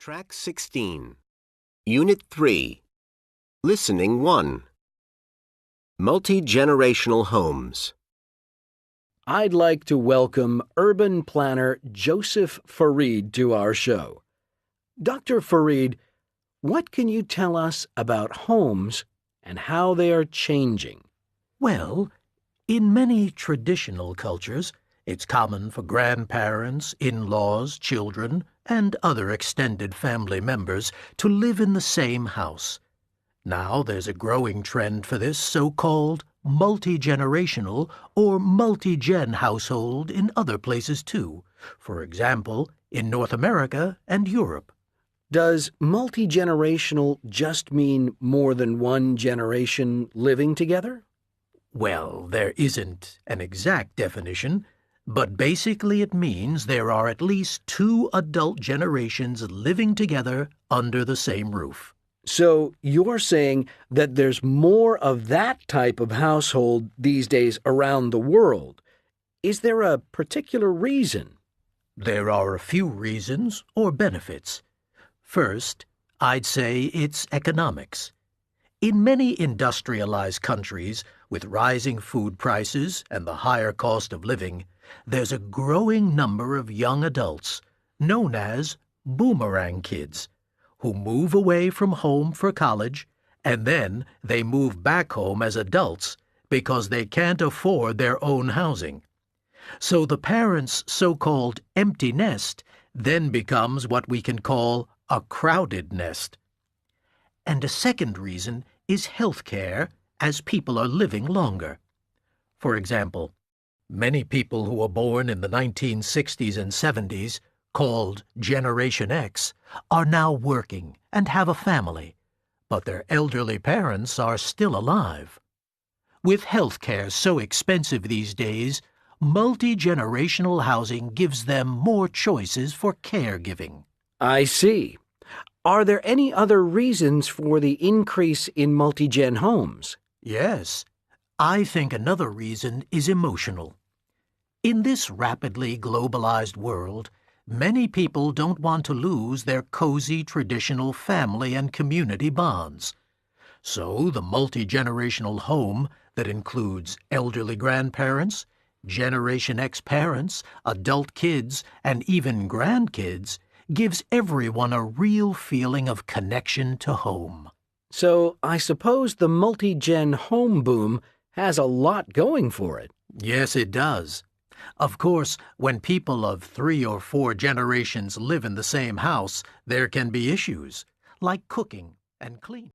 Track 16. Unit 3. Listening 1. Multi-generational homes. I'd like to welcome urban planner Joseph Fareed to our show. Dr. Fareed, what can you tell us about homes and how they are changing? Well, in many traditional cultures, it's common for grandparents, in-laws, children, and other extended family members to live in the same house. Now there's a growing trend for this so-called multi-generational or multi-gen household in other places too, for example, in North America and Europe. Does multi-generational just mean more than one generation living together? Well, there isn't an exact definition, but basically it means there are at least two adult generations living together under the same roof. So you're saying that there's more of that type of household these days around the world. Is there a particular reason? There are a few reasons or benefits. First, I'd say it's economics. In many industrialized countries, with rising food prices and the higher cost of living, there's a growing number of young adults, known as boomerang kids, who move away from home for college, and then they move back home as adults because they can't afford their own housing. So the parents' so-called empty nest then becomes what we can call a crowded nest. And a second reason is health care as people are living longer. For example, many people who were born in the 1960s and 70s, called Generation X, are now working and have a family, but their elderly parents are still alive. With health care so expensive these days, multi-generational housing gives them more choices for caregiving. I see. Are there any other reasons for the increase in multi-gen homes? Yes, I think another reason is emotional. In this rapidly globalized world, many people don't want to lose their cozy traditional family and community bonds. So the multi-generational home that includes elderly grandparents, Generation X parents, adult kids, and even grandkids gives everyone a real feeling of connection to home. So I suppose the multi-gen home boom has a lot going for it. Yes, it does. Of course, when people of 3 or 4 generations live in the same house, there can be issues, like cooking and cleaning.